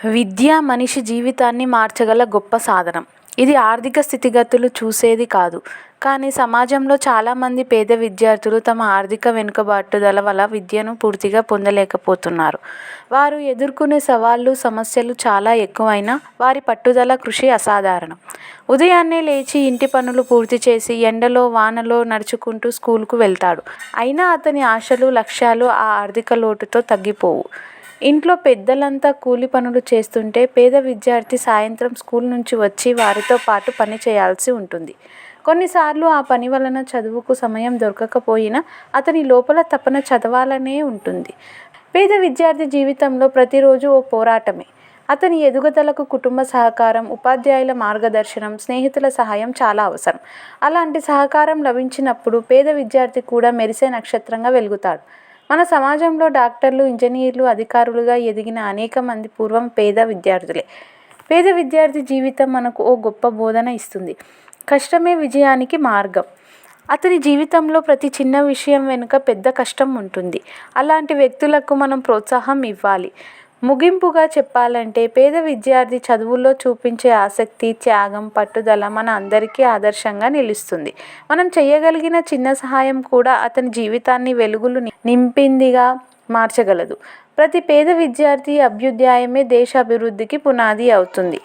విద్య మనిషి జీవితాన్ని మార్చగల గొప్ప సాధనం. ఇది ఆర్థిక స్థితిగతులు చూసేది కాదు. కానీ సమాజంలో చాలామంది పేద విద్యార్థులు తమ ఆర్థిక వెనుకబాటుదల వల్ల విద్యను పూర్తిగా పొందలేకపోతున్నారు. వారు ఎదుర్కొనే సవాళ్లు, సమస్యలు చాలా ఎక్కువైనా వారి పట్టుదల, కృషి అసాధారణం. ఉదయాన్నే లేచి ఇంటి పనులు పూర్తి చేసి ఎండలో, వానలో నడుచుకుంటూ స్కూల్కు వెళ్తాడు. అయినా అతని ఆశలు, లక్ష్యాలు ఆ ఆర్థిక లోటుతో తగ్గిపోవు. ఇంట్లో పెద్దలంతా కూలి పనులు చేస్తుంటే పేద విద్యార్థి సాయంత్రం స్కూల్ నుంచి వచ్చి వారితో పాటు పని చేయాల్సి ఉంటుంది. కొన్నిసార్లు ఆ పని వలన చదువుకు సమయం దొరకకపోయినా అతని లోపల తపన చదవాలనే ఉంటుంది. పేద విద్యార్థి జీవితంలో ప్రతిరోజు ఓ పోరాటమే. అతని ఎదుగుదలకు కుటుంబ సహకారం, ఉపాధ్యాయుల మార్గదర్శనం, స్నేహితుల సహాయం చాలా అవసరం. అలాంటి సహకారం లభించినప్పుడు పేద విద్యార్థి కూడా మెరిసే నక్షత్రంగా వెలుగుతాడు. మన సమాజంలో డాక్టర్లు, ఇంజనీర్లు, అధికారులుగా ఎదిగిన అనేక మంది పూర్వం పేద విద్యార్థులే. పేద విద్యార్థి జీవితం మనకు ఓ గొప్ప బోధన ఇస్తుంది. కష్టమే విజయానికి మార్గం. అతని జీవితంలో ప్రతి చిన్న విషయం వెనుక పెద్ద కష్టం ఉంటుంది. అలాంటి వ్యక్తులకు మనం ప్రోత్సాహం ఇవ్వాలి. ముగింపుగా చెప్పాలంటే పేద విద్యార్థి చదువుల్లో చూపించే ఆసక్తి, త్యాగం, పట్టుదల మన అందరికీ ఆదర్శంగా నిలుస్తుంది. మనం చేయగలిగిన చిన్న సహాయం కూడా అతని జీవితాన్ని వెలుగులు నింపిందిగా మార్చగలదు. ప్రతి పేద విద్యార్థి అభ్యుదయమే దేశ అభివృద్ధికి పునాది అవుతుంది.